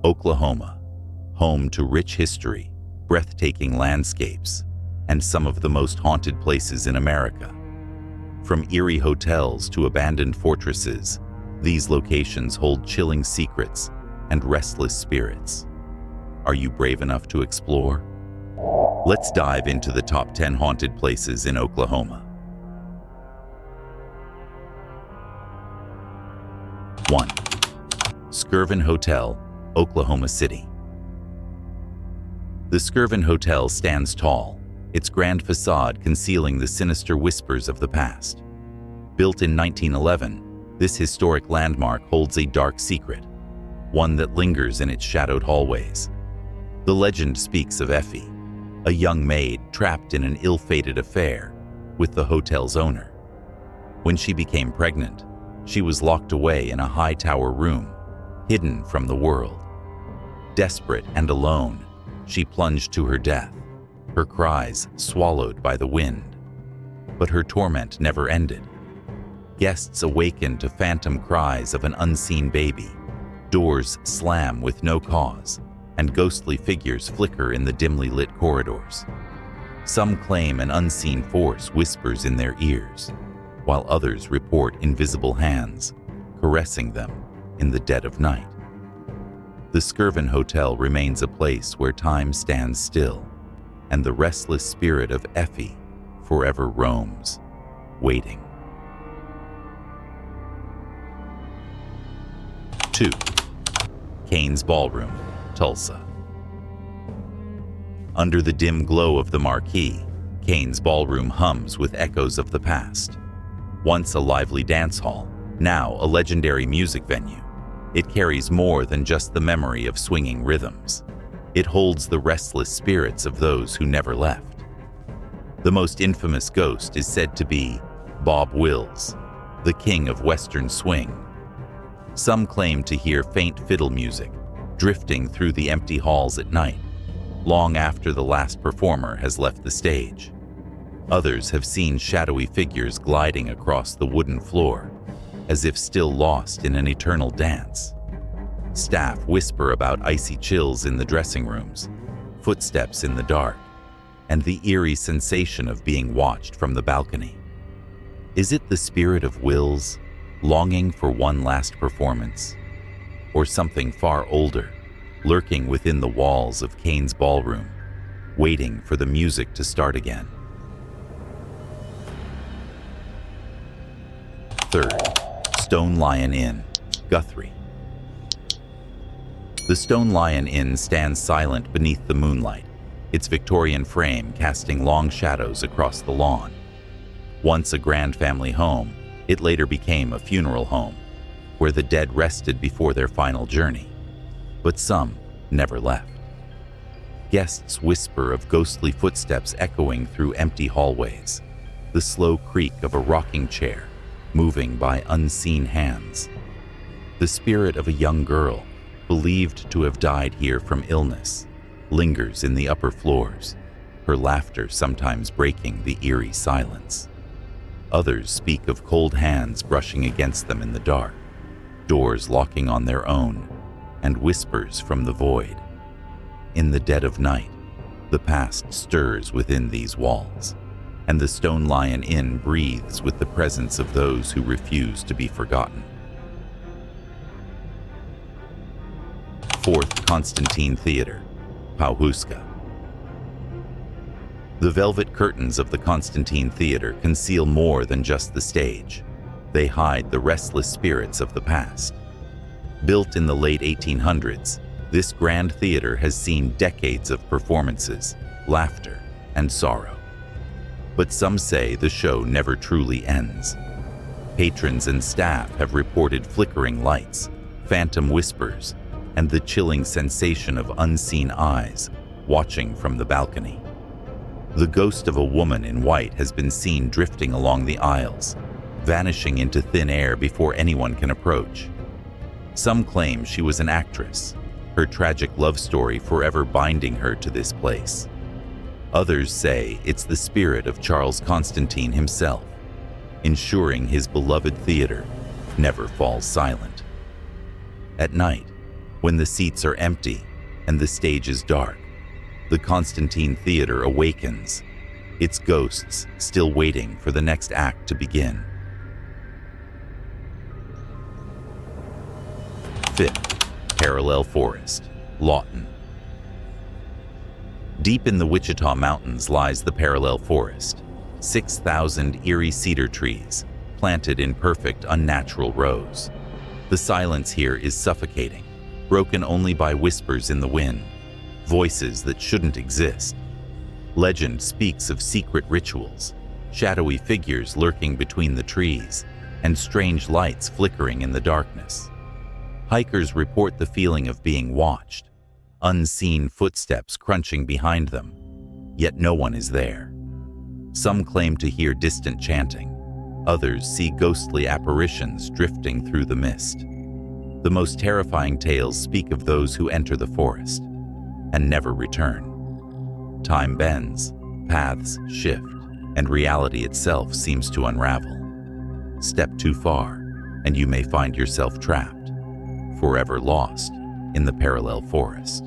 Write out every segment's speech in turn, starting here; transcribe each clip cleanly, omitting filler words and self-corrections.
Oklahoma, home to rich history, breathtaking landscapes, and some of the most haunted places in America. From eerie hotels to abandoned fortresses, these locations hold chilling secrets and restless spirits. Are you brave enough to explore? Let's dive into the top 10 haunted places in Oklahoma. 1. Skirven Hotel, Oklahoma City. The Skirven Hotel stands tall, its grand facade concealing the sinister whispers of the past. Built in 1911, this historic landmark holds a dark secret, one that lingers in its shadowed hallways. The legend speaks of Effie, a young maid trapped in an ill-fated affair with the hotel's owner. When she became pregnant, she was locked away in a high-tower room, hidden from the world. Desperate and alone, she plunged to her death, her cries swallowed by the wind. But her torment never ended. Guests awaken to phantom cries of an unseen baby, doors slam with no cause, and ghostly figures flicker in the dimly lit corridors. Some claim an unseen force whispers in their ears, while others report invisible hands caressing them in the dead of night. The Skirven Hotel remains a place where time stands still, and the restless spirit of Effie forever roams, waiting. 2. Kane's Ballroom, Tulsa. Under the dim glow of the marquee, Kane's Ballroom hums with echoes of the past. Once a lively dance hall, now a legendary music venue, it carries more than just the memory of swinging rhythms. It holds the restless spirits of those who never left. The most infamous ghost is said to be Bob Wills, the king of Western swing. Some claim to hear faint fiddle music drifting through the empty halls at night, long after the last performer has left the stage. Others have seen shadowy figures gliding across the wooden floor, as if still lost in an eternal dance. Staff whisper about icy chills in the dressing rooms, footsteps in the dark, and the eerie sensation of being watched from the balcony. Is it the spirit of Wills, longing for one last performance? Or something far older, lurking within the walls of Kane's Ballroom, waiting for the music to start again? 3. Stone Lion Inn, Guthrie. The Stone Lion Inn stands silent beneath the moonlight, its Victorian frame casting long shadows across the lawn. Once a grand family home, it later became a funeral home, where the dead rested before their final journey. But some never left. Guests whisper of ghostly footsteps echoing through empty hallways, the slow creak of a rocking chair moving by unseen hands. The spirit of a young girl, believed to have died here from illness, lingers in the upper floors, her laughter sometimes breaking the eerie silence. Others speak of cold hands brushing against them in the dark, doors locking on their own, and whispers from the void. In the dead of night, the past stirs within these walls, and the Stone Lion Inn breathes with the presence of those who refuse to be forgotten. 4th Constantine Theater, Washita. The velvet curtains of the Constantine Theater conceal more than just the stage. They hide the restless spirits of the past. Built in the late 1800s, this grand theater has seen decades of performances, laughter, and sorrow. But some say the show never truly ends. Patrons and staff have reported flickering lights, phantom whispers, and the chilling sensation of unseen eyes watching from the balcony. The ghost of a woman in white has been seen drifting along the aisles, vanishing into thin air before anyone can approach. Some claim she was an actress, her tragic love story forever binding her to this place. Others say it's the spirit of Charles Constantine himself, ensuring his beloved theater never falls silent. At night, When the seats are empty and the stage is dark, the Constantine Theater awakens, its ghosts still waiting for the next act to begin. 5th, Parallel Forest, Lawton. Deep in the Washita Mountains lies the Parallel Forest, 6,000 eerie cedar trees planted in perfect unnatural rows. The silence here is suffocating, broken only by whispers in the wind, voices that shouldn't exist. Legend speaks of secret rituals, shadowy figures lurking between the trees, and strange lights flickering in the darkness. Hikers report the feeling of being watched, unseen footsteps crunching behind them, yet no one is there. Some claim to hear distant chanting, others see ghostly apparitions drifting through the mist. The most terrifying tales speak of those who enter the forest and never return. Time bends, paths shift, and reality itself seems to unravel. Step too far, and you may find yourself trapped, forever lost in the Parallel Forest.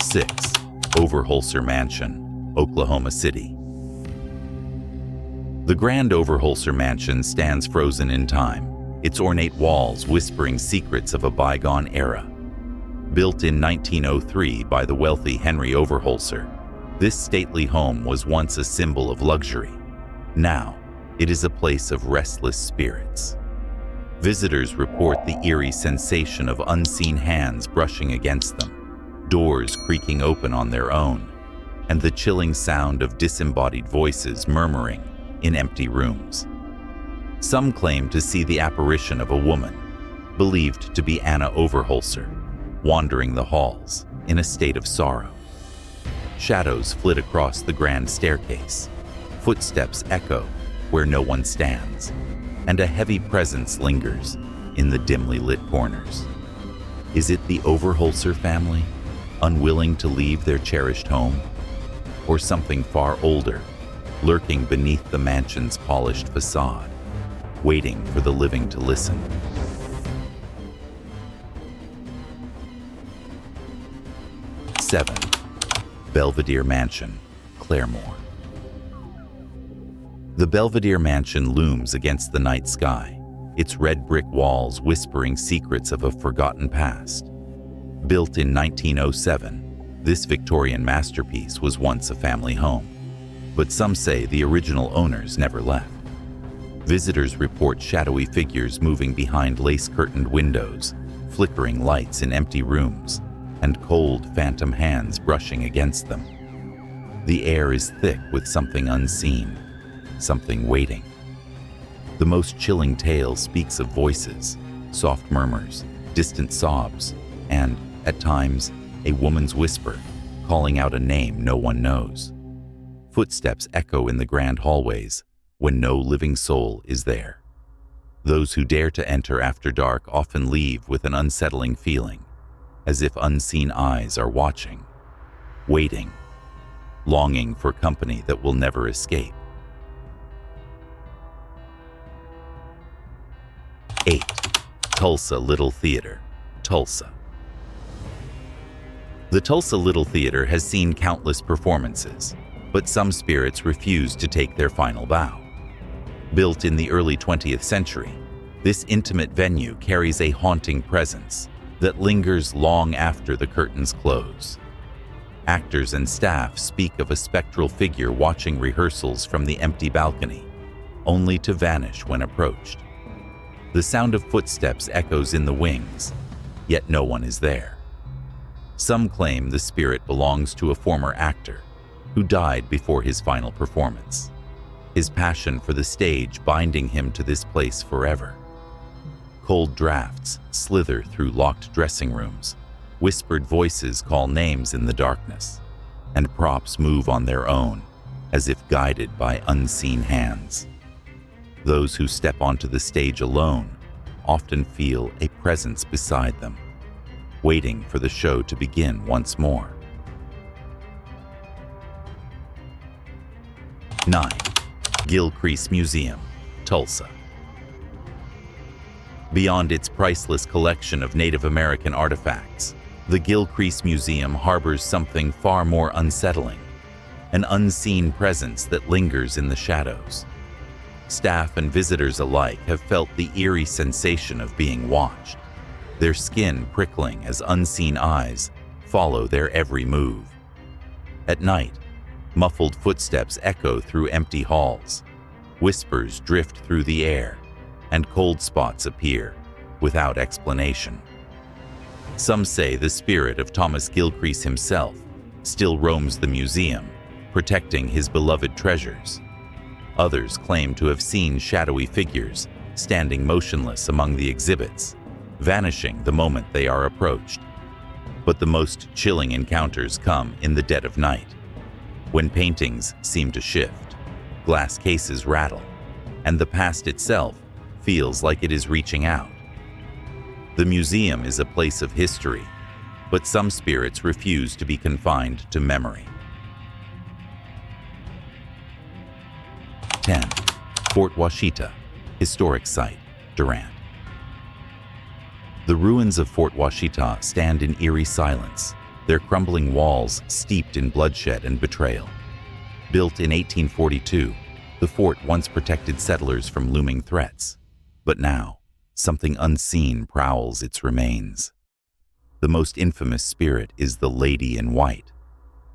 6. Overholser Mansion, Oklahoma City. The grand Overholser Mansion stands frozen in time, its ornate walls whispering secrets of a bygone era. Built in 1903 by the wealthy Henry Overholser, this stately home was once a symbol of luxury. Now, it is a place of restless spirits. Visitors report the eerie sensation of unseen hands brushing against them, doors creaking open on their own, and the chilling sound of disembodied voices murmuring in empty rooms. Some claim to see the apparition of a woman, believed to be Anna Overholser, wandering the halls in a state of sorrow. Shadows flit across the grand staircase, footsteps echo where no one stands, and a heavy presence lingers in the dimly lit corners. Is it the Overholser family, unwilling to leave their cherished home? Or something far older, lurking beneath the mansion's polished facade, waiting for the living to listen? Seven, Badier Mansion, Claremore. The Badier Mansion looms against the night sky, its red brick walls whispering secrets of a forgotten past. Built in 1907, this Victorian masterpiece was once a family home, but some say the original owners never left. Visitors report shadowy figures moving behind lace-curtained windows, flickering lights in empty rooms, and cold, phantom hands brushing against them. The air is thick with something unseen, something waiting. The most chilling tale speaks of voices, soft murmurs, distant sobs, and, at times, a woman's whisper, calling out a name no one knows. Footsteps echo in the grand hallways when no living soul is there. Those who dare to enter after dark often leave with an unsettling feeling, as if unseen eyes are watching, waiting, longing for company that will never escape. 8. Tulsa Little Theater, Tulsa. The Tulsa Little Theater has seen countless performances, but some spirits refuse to take their final bow. Built in the early 20th century, this intimate venue carries a haunting presence that lingers long after the curtains close. Actors and staff speak of a spectral figure watching rehearsals from the empty balcony, only to vanish when approached. The sound of footsteps echoes in the wings, yet no one is there. Some claim the spirit belongs to a former actor who died before his final performance, his passion for the stage binding him to this place forever. Cold drafts slither through locked dressing rooms, whispered voices call names in the darkness, and props move on their own, as if guided by unseen hands. Those who step onto the stage alone often feel a presence beside them, waiting for the show to begin once more. 9. Gilcrease Museum, Tulsa. Beyond its priceless collection of Native American artifacts, the Gilcrease Museum harbors something far more unsettling, an unseen presence that lingers in the shadows. Staff and visitors alike have felt the eerie sensation of being watched, their skin prickling as unseen eyes follow their every move. At night, muffled footsteps echo through empty halls, whispers drift through the air, and cold spots appear without explanation. Some say the spirit of Thomas Gilcrease himself still roams the museum, protecting his beloved treasures. Others claim to have seen shadowy figures standing motionless among the exhibits, vanishing the moment they are approached. But the most chilling encounters come in the dead of night, when paintings seem to shift, glass cases rattle, and the past itself feels like it is reaching out. The museum is a place of history, but some spirits refuse to be confined to memory. 10. Fort Washita, Historic Site, Durant. The ruins of Fort Washita stand in eerie silence, their crumbling walls steeped in bloodshed and betrayal. Built in 1842, the fort once protected settlers from looming threats, but now something unseen prowls its remains. The most infamous spirit is the Lady in White,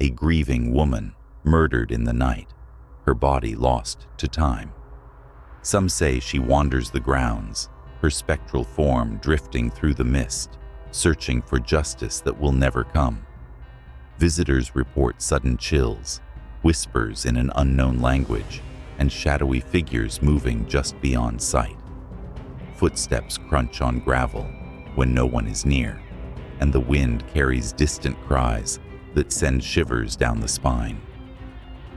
a grieving woman murdered in the night, her body lost to time. Some say she wanders the grounds, her spectral form drifting through the mist, searching for justice that will never come. Visitors report sudden chills, whispers in an unknown language, and shadowy figures moving just beyond sight. Footsteps crunch on gravel when no one is near, and the wind carries distant cries that send shivers down the spine.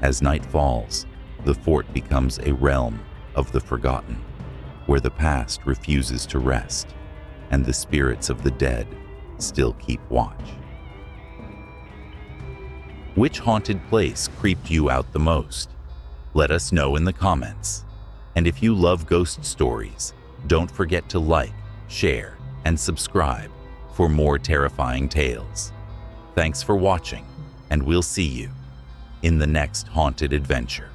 As night falls, the fort becomes a realm of the forgotten, where the past refuses to rest, and the spirits of the dead still keep watch. Which haunted place creeped you out the most? Let us know in the comments. And if you love ghost stories, don't forget to like, share, and subscribe for more terrifying tales. Thanks for watching, and we'll see you in the next haunted adventure.